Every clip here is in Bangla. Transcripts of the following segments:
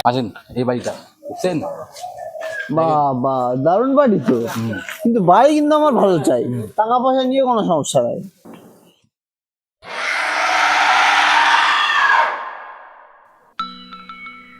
আসেন এই বাড়িটা বুঝছেন? বাবা দারুণ বাড়ি তো, কিন্তু বাড়ি কিন্তু আমার ভালো চাই, টাকা পয়সা নিয়ে কোনো সমস্যা নাই।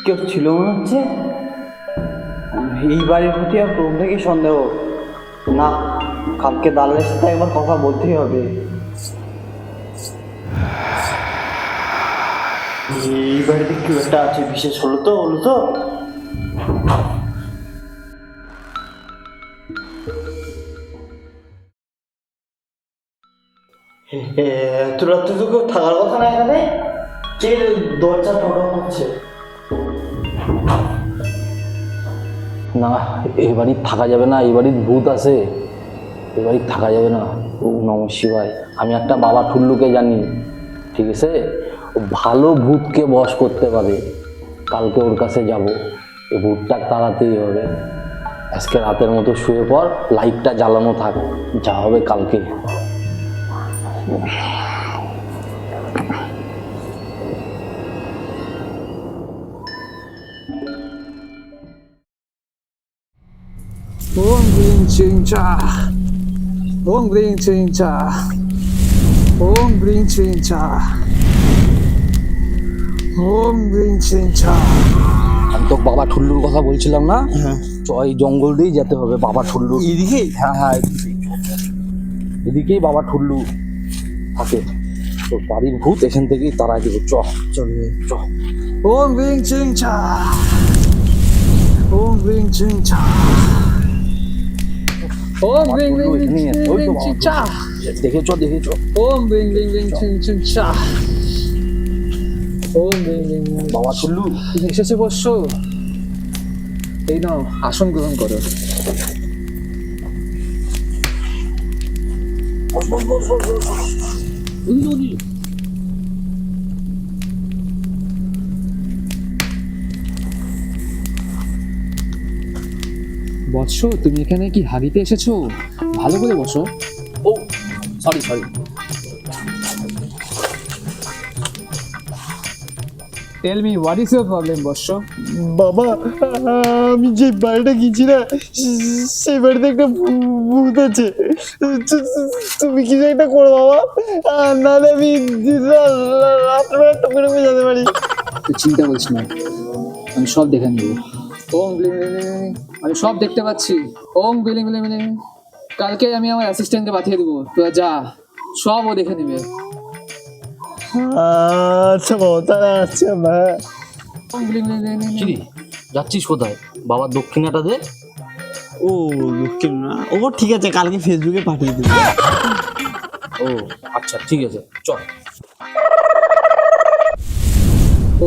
কেউ ছিল মনে হচ্ছে এই বাড়ির প্রতি, আর প্রথম থেকে সন্দেহ। না, কালকে দালালের সাথে একবার কথা বলতেই হবে। এই বাড়িতে কেউ একটা আছে, বিশেষ হলো তো এত রাত্রে তো কেউ থাকার কথা না এখানে। কে দরজা টোকা করছে? না, এই বাড়ি থাকা যাবে না, এই বাড়ির ভূত আছে, এই বাড়ি থাকা যাবে না। ও নমঃ শিবায়। আমি একটা বাবা ঠুল্লুকে জানি, ঠিক আছে? ও ভালো ভূতকে বশ করতে পারে। কালকে ওর কাছে যাব, এই ভূতটা তাড়াতেই হবে। আজকে রাতের মতো শুয়ে পর, লাইটটা জ্বালানো থাক, যা হবে কালকে। Om Bring Ching Cha. Om Bring Ching Cha. Om Bring Ching Cha. Om Bring Ching Cha. আমি তো বাবা ঠুল্লুর কথা বলছিলাম না? তো এই জঙ্গল দিয়েই যেতে হবে বাবা ঠুল্লু। এদিকে? হ্যাঁ, এদিকেই বাবা ঠুল্লু থাকে। তো বাড়ির ভূত এখান থেকেই তারা দিব। চলে চ। Om Bring Ching Cha. Om Bring Ching Cha. Om Bring Ching Cha. দেখেছ? Om Bring Ching Cha. Om Bring বাবা ঠুল্লু তুমি এসেছে বসছো। এই নাও আসন গ্রহণ করো। বৎস, তুমি এখানে কি হাগিতে এসেছো? ভালো করে বসো। ও sorry. Tell me what is your problem বৎস? বাবা, আমি যে বাড়িটা গেছি না, সেই বাড়িতে একটা ভূত আছে। তুমি কিছু একটা করো বাবা, নাহলে আমি রাত্রে টুকুরে যেতে পারি। তুই চিন্তা করিস না, আমি সব দেখে নেব। ওম ব্লিং ব্লিং ব্লিং, আমি সব দেখতে পাচ্ছি। ওম ব্লিং ব্লিং ব্লিং। কালকে আমি আমার অ্যাসিস্ট্যান্টকে পাঠিয়ে দেবো, তোরা যা, সব ও দেখে নেবে। আচ্ছা বাবা, তাহলে আচ্ছা মা। ওম ব্লিং ব্লিং ব্লিং ব্লিং। কি যাচ্ছিস কোথায়? বাবার দক্ষিণাটা দে। ও দুঃখের না, ও ঠিক আছে, কালকে ফেসবুকে পাঠিয়ে দেবো। ও আচ্ছা, ঠিক আছে, চল।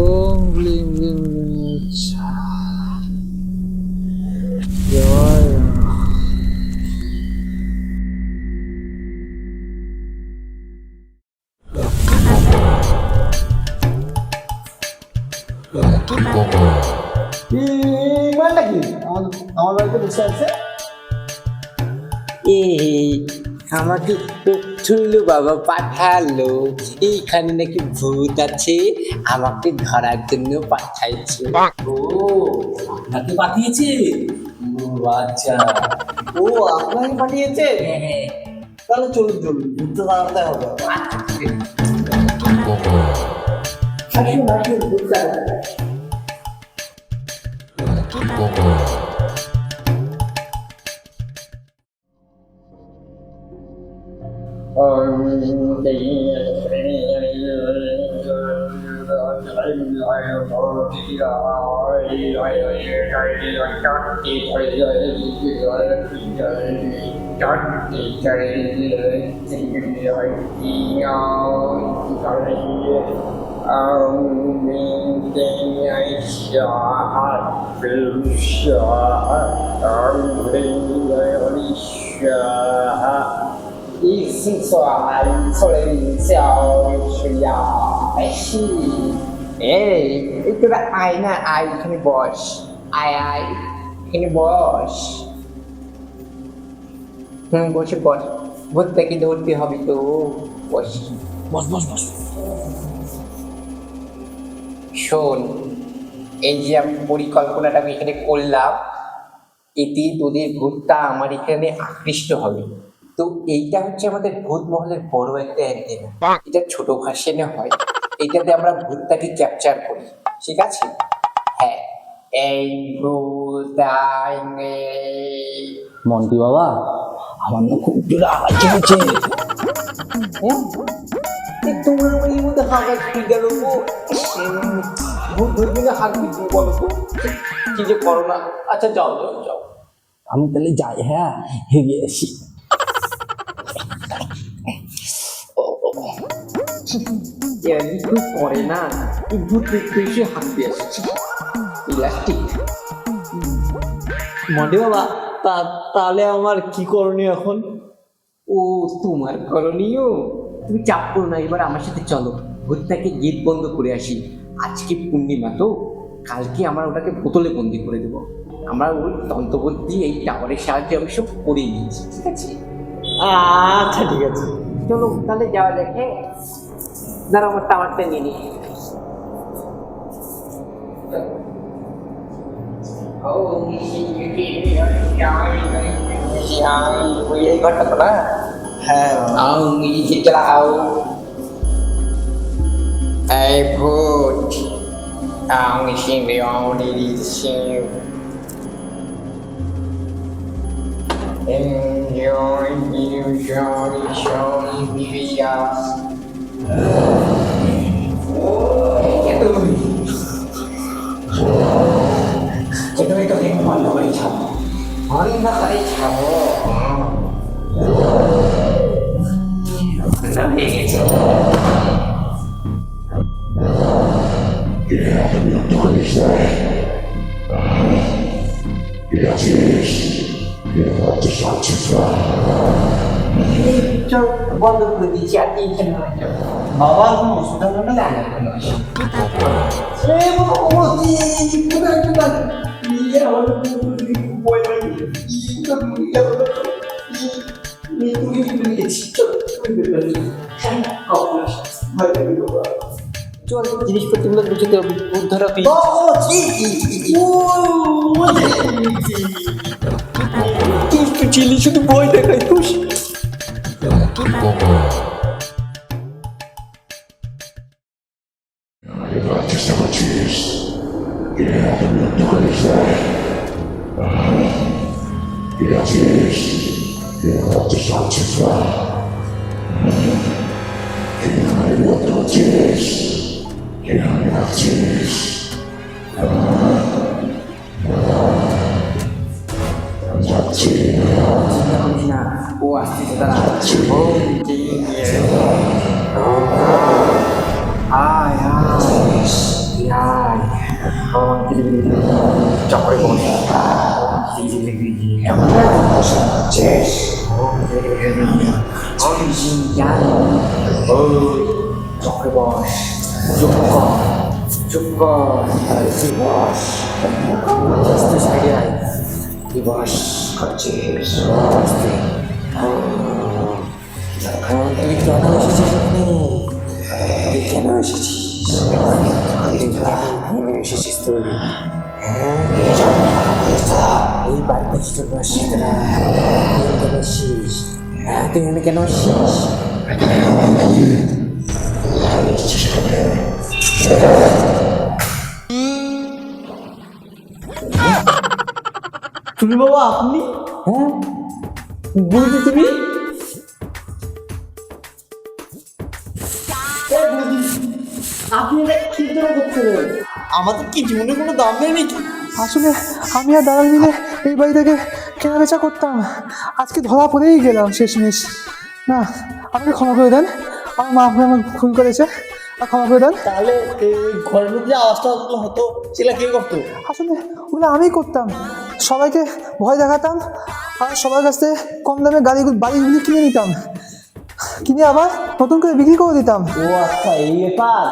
ওম ব্লিং ব্লিং ব্লিং। জয় মানে কি আমার বাড়িতে বসে আছে? আমাকে ঠুল্লু বাবা পাঠালো, এইখানে নাকি ভূত আছে, আমাকে ধরার জন্য পাঠাইছে। ও আপনাকে পাঠিয়েছে? ও আচ্ছা। ও আপনাকে পাঠিয়েছে? তাহলে চলুন ঘুরতে দাঁড়াতে হবে।一起算出来小需要是তোরা আয় না, আয় এখানে বস, আয় এখানে বস। বসে বস। ভূতটাকে ধরতে হবে তো। বস বস বস বস। শোন, এই যে আমি পরিকল্পনাটা আমি এখানে করলাম, এতে তোদের ভূতটা আমার এখানে আকৃষ্ট হবে। তো এইটা হচ্ছে আমাদের ভূত মহলের বড় একটা অ্যান্টেনা। এটা ছোট ভার্সনে হয়, এটাতে আমরা ভূতটাকে ক্যাপচার করি, ঠিক আছে? হ্যাঁ, এই ভূতাইনে মন্টি বাবা, আমার না খুব জোরে আওয়াজ চলছে। তোমার এই মধ্যে হাঁকা কি গেল গো? ভূত ধরবি না হাঁকবি তুমি বলো তো? কি যে করো না। আচ্ছা যাও যাও যাও। আমি তাহলে যাই, হ্যাঁ, হেগে আসি। এরা কি কেউ করে না? এই ভূত দেখতে এসে হাঁকতে আসছে ইলাস্টিক। মন্টি বাবা, তাহলে আমার কি করণীয় এখন? ও তোমার করণীয়? তুমি চাপ করো না, এবার আমার সাথে চলো, ভূতটাকে গেট বন্ধ করে আসি। আজকে পূর্ণিমা তো, কালকে আমরা ওটাকে বোতলে বন্দি করে দেবো। আমরা ওই তন্ত্রবুদ্ধি এই টাওয়ারের সাহায্যে আমি সব করে নিয়েছি, ঠিক আছে? আচ্ছা ঠিক আছে। চলো তাহলে যাওয়া যাক। হ্যাঁ, দাঁড়াও আমার টাওয়ারটা নিয়ে নিই। এই ঘরটা তো না? হ্যাঁ, চালাও। এই ভূত, আমি সিংহে অনেক Singh. Enjoy you, Johnny, Johnny, Vivia. Ito yung mga lokay chamo. Ano na kay chamo? Ano ito? বন্ধ করে দিচ্ছি, আর এইখানে বাবা কোনো অসুবিধা হলো না? চল জিনিসপত্রগুলো গুছিয়ে উদ্ধার হবে। চিলি শুধু ভয় দেখাই তুই। না, ও আসতেছে, দাঁড়া। আয় আয় চকরে বস। চকরে বস, চুপ কর, চুপ কর, বস। সাইডে আয়, বস করছিস। তুই কেন এসেছিস এখানে? তুই কেন এসেছিস? এসেছিস তুই? এই বাড়িতে কি জন্য আসছিস না? তুই কেন আসছিস? তুই এখানে কেন আসছিস? তুমি বাবা, আপনি? হ্যাঁ, বুঝলি তুমি? আপনি এটা কি জন্য করছিলেন? আমাদের কি জীবনে কোনো দাম নেই নাকি? আসলে আমি আর দাদা মিলে এই বাড়ি থেকে কেনাবেচা করতাম, আজকে ধরা পড়েই গেলাম শেষমেশ। না, আমাকে ক্ষমা করে দেন, আমার মা আমাকে ভুল করেছে, আর ক্ষমা করে দেন। তাহলে এই ঘরের মধ্যে যে আওয়াজটা হতো সেটা কে করতো? আসলে ওগুলো আমিই করতাম, সবাইকে ভয় দেখাতাম, আর সবার কাছ থেকে কম দামে বাড়িগুলি কিনে নিতাম, কিনে আবার নতুন করে বিক্রি করে দিতাম। ও আচ্ছা, এই ব্যাপার।